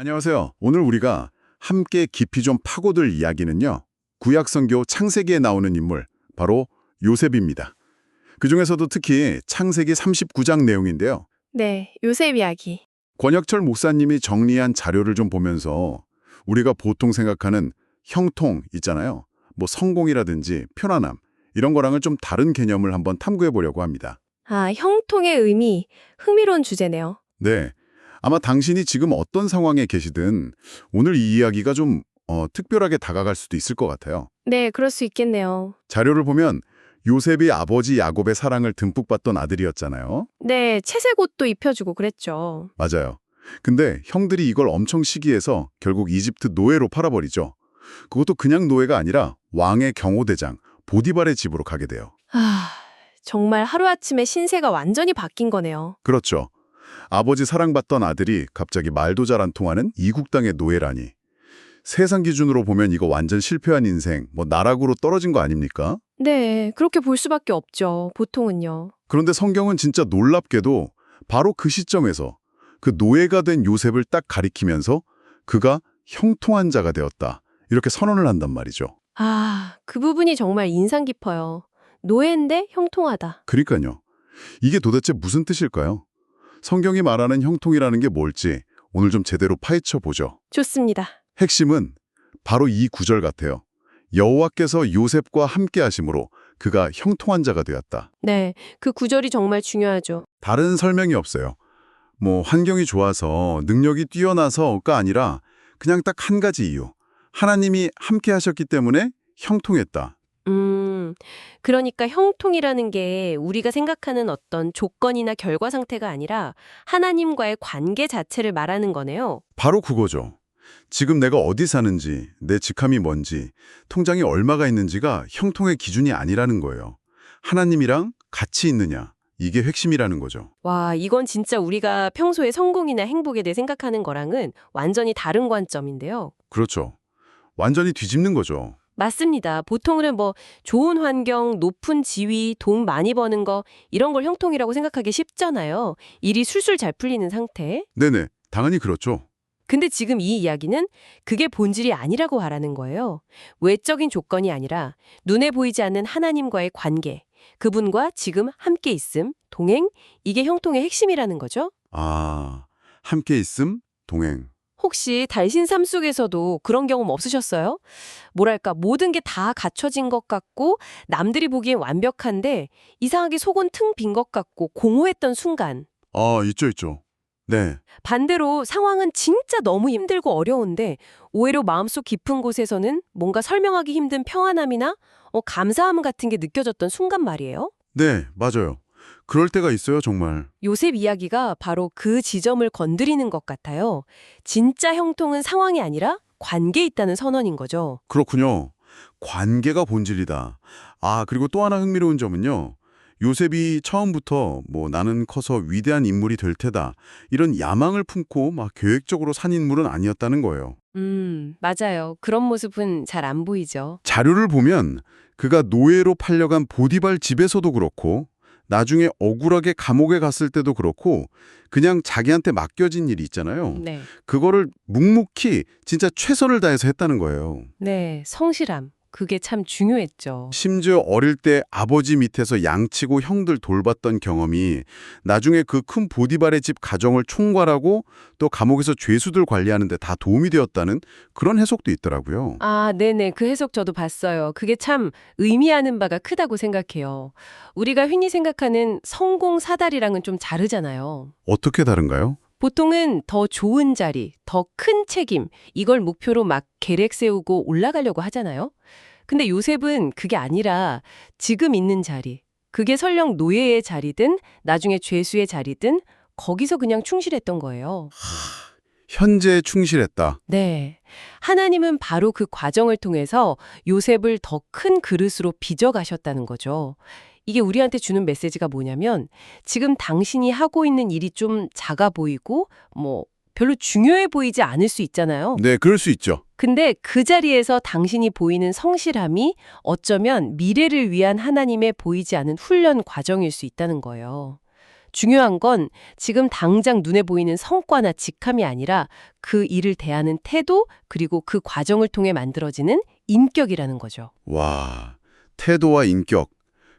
안녕하세요. 오늘 우리가 함께 깊이 좀 파고들 이야기는요. 구약성교 창세기에 나오는 인물, 바로 요셉입니다. 그중에서도 특히 창세기 39장 내용인데요. 네, 요셉 이야기. 권혁철 목사님이 정리한 자료를 좀 보면서 우리가 보통 생각하는 형통 있잖아요. 뭐 성공이라든지 편안함, 이런 거랑은 좀 다른 개념을 한번 탐구해 보려고 합니다. 아, 형통의 의미, 흥미로운 주제네요. 네. 아마 당신이 지금 어떤 상황에 계시든 오늘 이 이야기가 좀 특별하게 다가갈 수도 있을 것 같아요. 네, 그럴 수 있겠네요. 자료를 보면 요셉이 아버지 야곱의 사랑을 듬뿍 받던 아들이었잖아요. 네, 채색 옷도 입혀주고 그랬죠. 맞아요. 근데 형들이 이걸 엄청 시기해서 결국 이집트 노예로 팔아버리죠. 그것도 그냥 노예가 아니라 왕의 경호대장 보디발의 집으로 가게 돼요. 아, 정말 하루아침에 신세가 완전히 바뀐 거네요. 그렇죠. 아버지 사랑받던 아들이 갑자기 말도 잘 안 통하는 이국 땅의 노예라니. 세상 기준으로 보면 이거 완전 실패한 인생, 뭐 나락으로 떨어진 거 아닙니까? 네, 그렇게 볼 수밖에 없죠. 보통은요. 그런데 성경은 진짜 놀랍게도 바로 그 시점에서 그 노예가 된 요셉을 딱 가리키면서 그가 형통한 자가 되었다. 이렇게 선언을 한단 말이죠. 아, 그 부분이 정말 인상 깊어요. 노예인데 형통하다. 그러니까요. 이게 도대체 무슨 뜻일까요? 성경이 말하는 형통이라는 게 뭘지 오늘 좀 제대로 파헤쳐 보죠. 좋습니다. 핵심은 바로 이 구절 같아요. 여호와께서 요셉과 함께 하심으로 그가 형통한 자가 되었다. 네, 그 구절이 정말 중요하죠. 다른 설명이 없어요. 뭐 환경이 좋아서 능력이 뛰어나서가 아니라 그냥 딱 한 가지 이유. 하나님이 함께 하셨기 때문에 형통했다. 그러니까 형통이라는 게 우리가 생각하는 어떤 조건이나 결과 상태가 아니라 하나님과의 관계 자체를 말하는 거네요. 바로 그거죠. 지금 내가 어디 사는지, 내 직함이 뭔지, 통장에 얼마가 있는지가 형통의 기준이 아니라는 거예요. 하나님이랑 같이 있느냐, 이게 핵심이라는 거죠. 와, 이건 진짜 우리가 평소에 성공이나 행복에 대해 생각하는 거랑은 완전히 다른 관점인데요. 그렇죠. 완전히 뒤집는 거죠. 맞습니다. 보통은 뭐 좋은 환경, 높은 지위, 돈 많이 버는 거 이런 걸 형통이라고 생각하기 쉽잖아요. 일이 술술 잘 풀리는 상태. 네네, 당연히 그렇죠. 근데 지금 이 이야기는 그게 본질이 아니라고 말하는 거예요. 외적인 조건이 아니라 눈에 보이지 않는 하나님과의 관계, 그분과 지금 함께 있음, 동행, 이게 형통의 핵심이라는 거죠. 아, 함께 있음, 동행. 혹시 달신 삶 속에서도 그런 경험 없으셨어요? 뭐랄까, 모든 게 다 갖춰진 것 같고 남들이 보기엔 완벽한데 이상하게 속은 텅 빈 것 같고 공허했던 순간. 아, 있죠. 네, 반대로 상황은 진짜 너무 힘들고 어려운데 오히려 마음속 깊은 곳에서는 뭔가 설명하기 힘든 평안함이나 감사함 같은 게 느껴졌던 순간 말이에요. 네, 맞아요. 그럴 때가 있어요, 정말. 요셉 이야기가 바로 그 지점을 건드리는 것 같아요. 진짜 형통은 상황이 아니라 관계에 있다는 선언인 거죠. 그렇군요. 관계가 본질이다. 아, 그리고 또 하나 흥미로운 점은요. 요셉이 처음부터 뭐 나는 커서 위대한 인물이 될 테다. 이런 야망을 품고 막 계획적으로 산 인물은 아니었다는 거예요. 맞아요. 그런 모습은 잘 안 보이죠. 자료를 보면 그가 노예로 팔려간 보디발 집에서도 그렇고 나중에 억울하게 감옥에 갔을 때도 그렇고 그냥 자기한테 맡겨진 일이 있잖아요. 네. 그거를 묵묵히 진짜 최선을 다해서 했다는 거예요. 네, 성실함. 그게 참 중요했죠. 심지어 어릴 때 아버지 밑에서 양치고 형들 돌봤던 경험이 나중에 그 큰 보디발의 집 가정을 총괄하고 또 감옥에서 죄수들 관리하는 데 다 도움이 되었다는 그런 해석도 있더라고요. 아, 네네. 그 해석 저도 봤어요. 그게 참 의미하는 바가 크다고 생각해요. 우리가 흔히 생각하는 성공 사다리랑은 좀 다르잖아요. 어떻게 다른가요? 보통은 더 좋은 자리, 더 큰 책임, 이걸 목표로 막 계획 세우고 올라가려고 하잖아요. 근데 요셉은 그게 아니라 지금 있는 자리, 그게 설령 노예의 자리든 나중에 죄수의 자리든 거기서 그냥 충실했던 거예요. 현재에 충실했다. 네. 하나님은 바로 그 과정을 통해서 요셉을 더 큰 그릇으로 빚어가셨다는 거죠. 이게 우리한테 주는 메시지가 뭐냐면 지금 당신이 하고 있는 일이 좀 작아 보이고 별로 중요해 보이지 않을 수 있잖아요. 네, 그럴 수 있죠. 근데 그 자리에서 당신이 보이는 성실함이 어쩌면 미래를 위한 하나님의 보이지 않은 훈련 과정일 수 있다는 거예요. 중요한 건 지금 당장 눈에 보이는 성과나 직함이 아니라 그 일을 대하는 태도 그리고 그 과정을 통해 만들어지는 인격이라는 거죠. 와, 태도와 인격.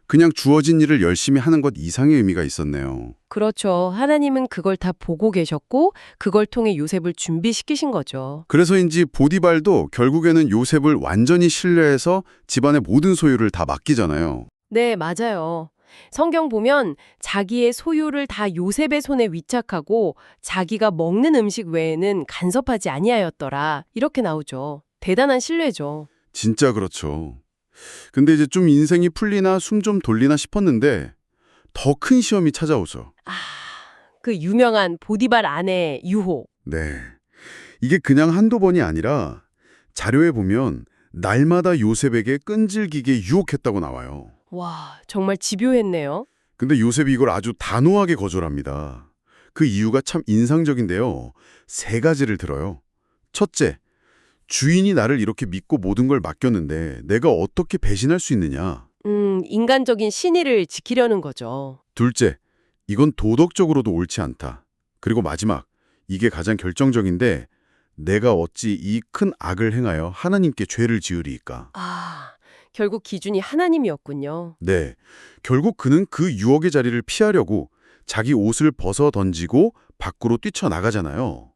그냥 주어진 일을 열심히 하는 것 이상의 의미가 있었네요. 그렇죠. 하나님은 그걸 다 보고 계셨고 그걸 통해 요셉을 준비시키신 거죠. 그래서인지 보디발도 결국에는 요셉을 완전히 신뢰해서 집안의 모든 소유를 다 맡기잖아요. 네, 맞아요. 성경 보면 자기의 소유를 다 요셉의 손에 위탁하고 자기가 먹는 음식 외에는 간섭하지 아니하였더라. 이렇게 나오죠. 대단한 신뢰죠. 진짜 그렇죠. 근데 이제 좀 인생이 풀리나 숨 좀 돌리나 싶었는데 더 큰 시험이 찾아오죠. 아, 그 유명한 보디발 아내 유혹. 네. 이게 그냥 한두 번이 아니라 자료에 보면 날마다 요셉에게 끈질기게 유혹했다고 나와요. 와, 정말 집요했네요. 근데 요셉이 이걸 아주 단호하게 거절합니다. 그 이유가 참 인상적인데요. 세 가지를 들어요. 첫째, 주인이 나를 이렇게 믿고 모든 걸 맡겼는데 내가 어떻게 배신할 수 있느냐. 인간적인 신의를 지키려는 거죠. 둘째, 이건 도덕적으로도 옳지 않다. 그리고 마지막, 이게 가장 결정적인데 내가 어찌 이 큰 악을 행하여 하나님께 죄를 지으리이까. 아, 결국 기준이 하나님이었군요. 네, 결국 그는 그 유혹의 자리를 피하려고 자기 옷을 벗어 던지고 밖으로 뛰쳐나가잖아요.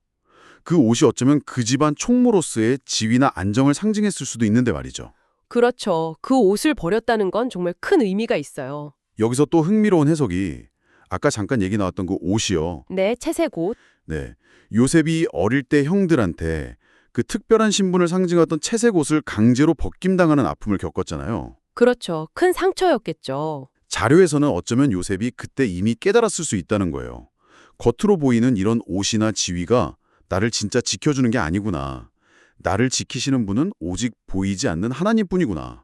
그 옷이 어쩌면 그 집안 총무로서의 지위나 안정을 상징했을 수도 있는데 말이죠. 그렇죠. 그 옷을 버렸다는 건 정말 큰 의미가 있어요. 여기서 또 흥미로운 해석이 아까 잠깐 얘기 나왔던 그 옷이요. 네, 채색 옷. 네, 요셉이 어릴 때 형들한테 그 특별한 신분을 상징하던 채색 옷을 강제로 벗김당하는 아픔을 겪었잖아요. 그렇죠. 큰 상처였겠죠. 자료에서는 어쩌면 요셉이 그때 이미 깨달았을 수 있다는 거예요. 겉으로 보이는 이런 옷이나 지위가 나를 진짜 지켜주는 게 아니구나. 나를 지키시는 분은 오직 보이지 않는 하나님뿐이구나.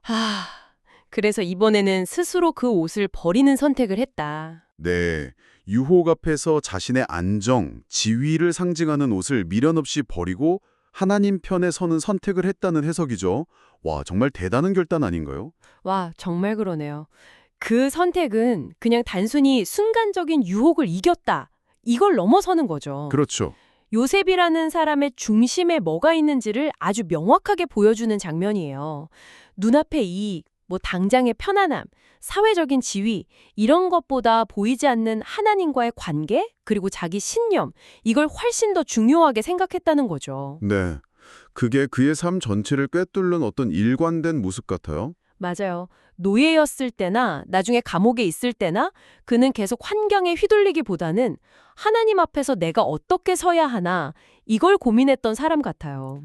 그래서 이번에는 스스로 그 옷을 버리는 선택을 했다. 네, 유혹 앞에서 자신의 안정, 지위를 상징하는 옷을 미련 없이 버리고 하나님 편에 서는 선택을 했다는 해석이죠. 와, 정말 대단한 결단 아닌가요? 와, 정말 그러네요. 그 선택은 그냥 단순히 순간적인 유혹을 이겼다. 이걸 넘어서는 거죠. 그렇죠. 요셉이라는 사람의 중심에 뭐가 있는지를 아주 명확하게 보여주는 장면이에요. 눈앞에 당장의 편안함, 사회적인 지위, 이런 것보다 보이지 않는 하나님과의 관계, 그리고 자기 신념, 이걸 훨씬 더 중요하게 생각했다는 거죠. 네, 그게 그의 삶 전체를 꿰뚫는 어떤 일관된 모습 같아요. 맞아요. 노예였을 때나 나중에 감옥에 있을 때나 그는 계속 환경에 휘둘리기보다는 하나님 앞에서 내가 어떻게 서야 하나 이걸 고민했던 사람 같아요.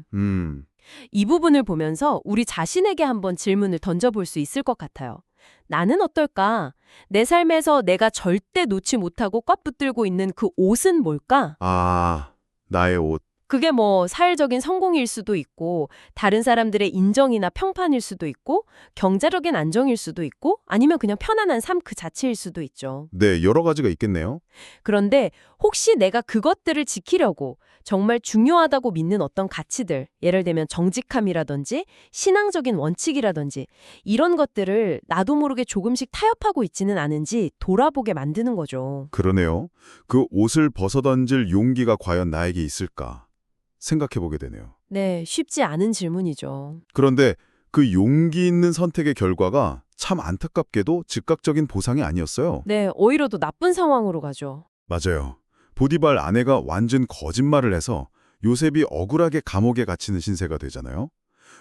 이 부분을 보면서 우리 자신에게 한번 질문을 던져볼 수 있을 것 같아요. 나는 어떨까? 내 삶에서 내가 절대 놓지 못하고 꽉 붙들고 있는 그 옷은 뭘까? 아, 나의 옷. 그게 사회적인 성공일 수도 있고 다른 사람들의 인정이나 평판일 수도 있고 경제적인 안정일 수도 있고 아니면 그냥 편안한 삶 그 자체일 수도 있죠. 네, 여러 가지가 있겠네요. 그런데 혹시 내가 그것들을 지키려고 정말 중요하다고 믿는 어떤 가치들, 예를 들면 정직함이라든지 신앙적인 원칙이라든지 이런 것들을 나도 모르게 조금씩 타협하고 있지는 않은지 돌아보게 만드는 거죠. 그러네요. 그 옷을 벗어던질 용기가 과연 나에게 있을까 생각해보게 되네요. 네, 쉽지 않은 질문이죠. 그런데 그 용기 있는 선택의 결과가 참 안타깝게도 즉각적인 보상이 아니었어요. 네, 오히려 더 나쁜 상황으로 가죠. 맞아요. 보디발 아내가 완전 거짓말을 해서 요셉이 억울하게 감옥에 갇히는 신세가 되잖아요.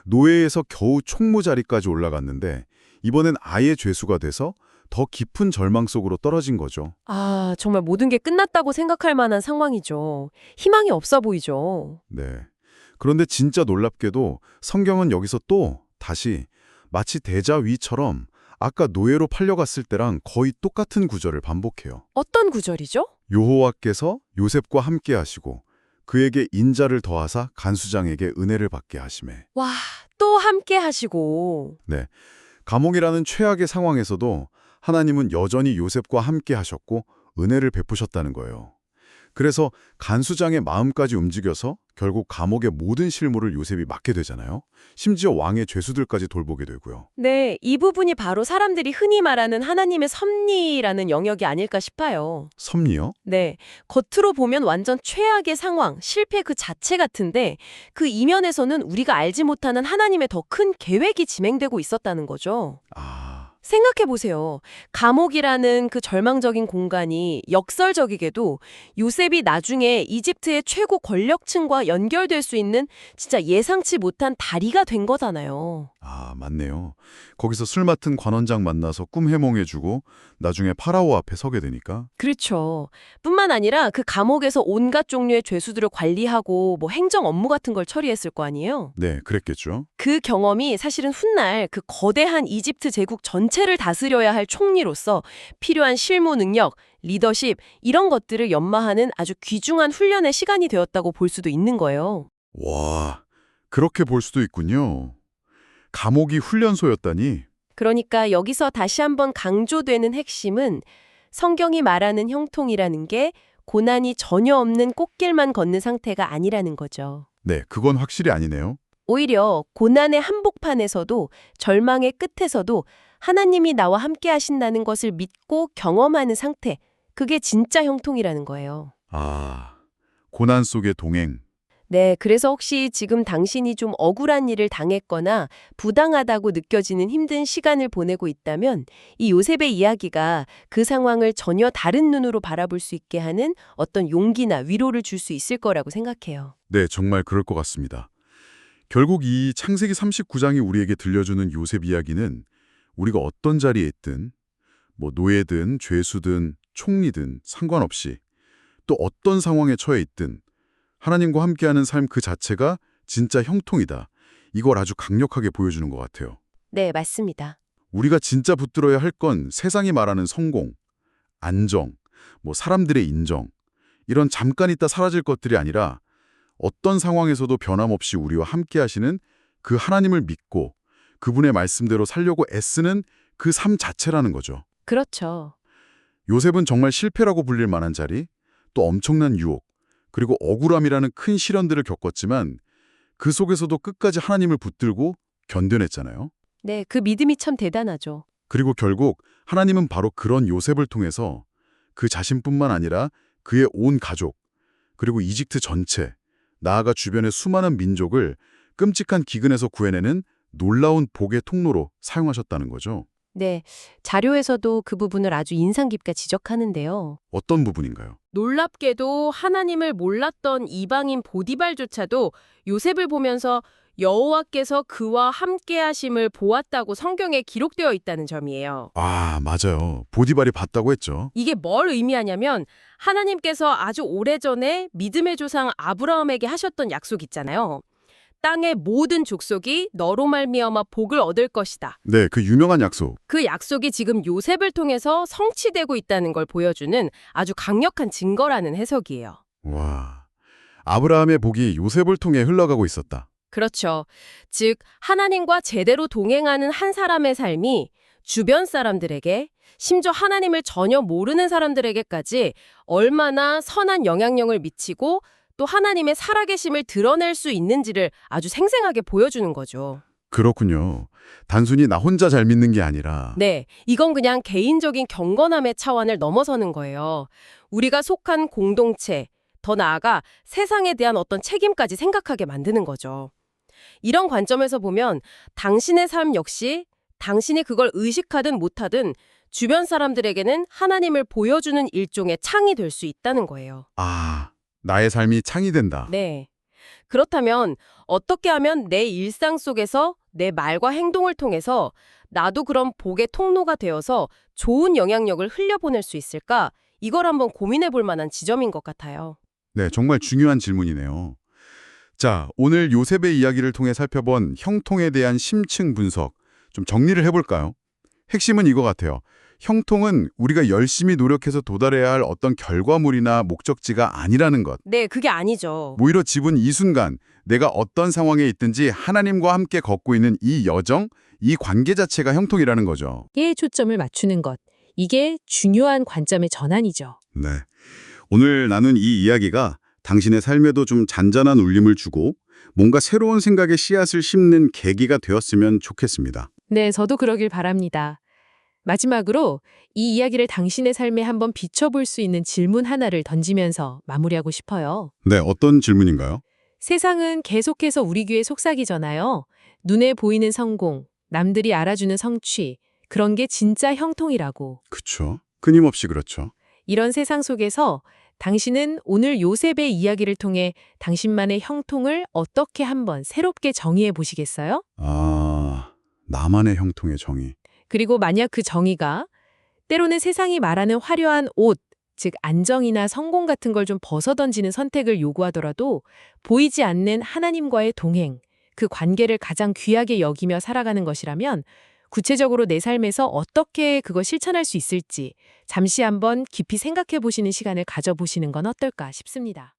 노예에서 겨우 총무 자리까지 올라갔는데 이번엔 아예 죄수가 돼서 더 깊은 절망 속으로 떨어진 거죠. 아, 정말 모든 게 끝났다고 생각할 만한 상황이죠. 희망이 없어 보이죠. 네. 그런데 진짜 놀랍게도 성경은 여기서 또 다시 마치 대자위처럼 아까 노예로 팔려갔을 때랑 거의 똑같은 구절을 반복해요. 어떤 구절이죠? 여호와께서 요셉과 함께 하시고 그에게 인자를 더하사 간수장에게 은혜를 받게 하시매. 와, 또 함께 하시고. 네. 감옥이라는 최악의 상황에서도 하나님은 여전히 요셉과 함께 하셨고 은혜를 베푸셨다는 거예요. 그래서 간수장의 마음까지 움직여서 결국 감옥의 모든 실무를 요셉이 맡게 되잖아요. 심지어 왕의 죄수들까지 돌보게 되고요. 네, 이 부분이 바로 사람들이 흔히 말하는 하나님의 섭리라는 영역이 아닐까 싶어요. 섭리요? 네, 겉으로 보면 완전 최악의 상황, 실패 그 자체 같은데 그 이면에서는 우리가 알지 못하는 하나님의 더 큰 계획이 진행되고 있었다는 거죠. 생각해 보세요. 감옥이라는 그 절망적인 공간이 역설적이게도 요셉이 나중에 이집트의 최고 권력층과 연결될 수 있는 진짜 예상치 못한 다리가 된 거잖아요. 맞네요. 거기서 술 맡은 관원장 만나서 꿈 해몽해주고 나중에 파라오 앞에 서게 되니까. 그렇죠. 뿐만 아니라 그 감옥에서 온갖 종류의 죄수들을 관리하고 뭐 행정 업무 같은 걸 처리했을 거 아니에요? 네, 그랬겠죠. 그 경험이 사실은 훗날 그 거대한 이집트 제국 전체를 다스려야 할 총리로서 필요한 실무 능력, 리더십 이런 것들을 연마하는 아주 귀중한 훈련의 시간이 되었다고 볼 수도 있는 거예요. 와, 그렇게 볼 수도 있군요. 감옥이 훈련소였다니. 그러니까 여기서 다시 한번 강조되는 핵심은 성경이 말하는 형통이라는 게 고난이 전혀 없는 꽃길만 걷는 상태가 아니라는 거죠. 네, 그건 확실히 아니네요. 오히려 고난의 한복판에서도 절망의 끝에서도 하나님이 나와 함께 하신다는 것을 믿고 경험하는 상태, 그게 진짜 형통이라는 거예요. 고난 속의 동행. 네, 그래서 혹시 지금 당신이 좀 억울한 일을 당했거나 부당하다고 느껴지는 힘든 시간을 보내고 있다면 이 요셉의 이야기가 그 상황을 전혀 다른 눈으로 바라볼 수 있게 하는 어떤 용기나 위로를 줄 수 있을 거라고 생각해요. 네, 정말 그럴 것 같습니다. 결국 이 창세기 39장이 우리에게 들려주는 요셉 이야기는 우리가 어떤 자리에 있든 노예든 죄수든 총리든 상관없이 또 어떤 상황에 처해 있든 하나님과 함께하는 삶 그 자체가 진짜 형통이다. 이걸 아주 강력하게 보여주는 것 같아요. 네, 맞습니다. 우리가 진짜 붙들어야 할 건 세상이 말하는 성공, 안정, 사람들의 인정 이런 잠깐 있다 사라질 것들이 아니라 어떤 상황에서도 변함없이 우리와 함께 하시는 그 하나님을 믿고 그분의 말씀대로 살려고 애쓰는 그 삶 자체라는 거죠. 그렇죠. 요셉은 정말 실패라고 불릴 만한 자리, 또 엄청난 유혹, 그리고 억울함이라는 큰 시련들을 겪었지만 그 속에서도 끝까지 하나님을 붙들고 견뎌냈잖아요. 네, 그 믿음이 참 대단하죠. 그리고 결국 하나님은 바로 그런 요셉을 통해서 그 자신뿐만 아니라 그의 온 가족, 그리고 이집트 전체, 나아가 주변의 수많은 민족을 끔찍한 기근에서 구해내는 놀라운 복의 통로로 사용하셨다는 거죠. 네, 자료에서도 그 부분을 아주 인상 깊게 지적하는데요. 어떤 부분인가요? 놀랍게도 하나님을 몰랐던 이방인 보디발조차도 요셉을 보면서 여호와께서 그와 함께 하심을 보았다고 성경에 기록되어 있다는 점이에요. 맞아요. 보디발이 봤다고 했죠. 이게 뭘 의미하냐면 하나님께서 아주 오래전에 믿음의 조상 아브라함에게 하셨던 약속 있잖아요. 땅의 모든 족속이 너로 말미암아 복을 얻을 것이다. 네, 그 유명한 약속. 그 약속이 지금 요셉을 통해서 성취되고 있다는 걸 보여주는 아주 강력한 증거라는 해석이에요. 와, 아브라함의 복이 요셉을 통해 흘러가고 있었다. 그렇죠. 즉 하나님과 제대로 동행하는 한 사람의 삶이 주변 사람들에게, 심지어 하나님을 전혀 모르는 사람들에게까지 얼마나 선한 영향력을 미치고 또 하나님의 살아계심을 드러낼 수 있는지를 아주 생생하게 보여주는 거죠. 그렇군요. 단순히 나 혼자 잘 믿는 게 아니라. 네, 이건 그냥 개인적인 경건함의 차원을 넘어서는 거예요. 우리가 속한 공동체, 더 나아가 세상에 대한 어떤 책임까지 생각하게 만드는 거죠. 이런 관점에서 보면 당신의 삶 역시 당신이 그걸 의식하든 못하든 주변 사람들에게는 하나님을 보여주는 일종의 창이 될 수 있다는 거예요. 나의 삶이 창이 된다. 네. 그렇다면 어떻게 하면 내 일상 속에서 내 말과 행동을 통해서 나도 그런 복의 통로가 되어서 좋은 영향력을 흘려보낼 수 있을까? 이걸 한번 고민해 볼 만한 지점인 것 같아요. 네, 정말 중요한 질문이네요. 자, 오늘 요셉의 이야기를 통해 살펴본 형통에 대한 심층 분석, 좀 정리를 해볼까요? 핵심은 이거 같아요. 형통은 우리가 열심히 노력해서 도달해야 할 어떤 결과물이나 목적지가 아니라는 것. 네, 그게 아니죠. 오히려 지금 이 순간 내가 어떤 상황에 있든지 하나님과 함께 걷고 있는 이 여정, 이 관계 자체가 형통이라는 거죠. 에 초점을 맞추는 것. 이게 중요한 관점의 전환이죠. 네. 오늘 나눈 이 이야기가 당신의 삶에도 좀 잔잔한 울림을 주고 뭔가 새로운 생각의 씨앗을 심는 계기가 되었으면 좋겠습니다. 네, 저도 그러길 바랍니다. 마지막으로 이 이야기를 당신의 삶에 한번 비춰볼 수 있는 질문 하나를 던지면서 마무리하고 싶어요. 네, 어떤 질문인가요? 세상은 계속해서 우리 귀에 속삭이잖아요. 눈에 보이는 성공, 남들이 알아주는 성취, 그런 게 진짜 형통이라고. 그쵸. 끊임없이 그렇죠. 이런 세상 속에서 당신은 오늘 요셉의 이야기를 통해 당신만의 형통을 어떻게 한번 새롭게 정의해 보시겠어요? 아, 나만의 형통의 정의. 그리고 만약 그 정의가 때로는 세상이 말하는 화려한 옷, 즉 안정이나 성공 같은 걸 좀 벗어던지는 선택을 요구하더라도 보이지 않는 하나님과의 동행, 그 관계를 가장 귀하게 여기며 살아가는 것이라면 구체적으로 내 삶에서 어떻게 그걸 실천할 수 있을지 잠시 한번 깊이 생각해 보시는 시간을 가져보시는 건 어떨까 싶습니다.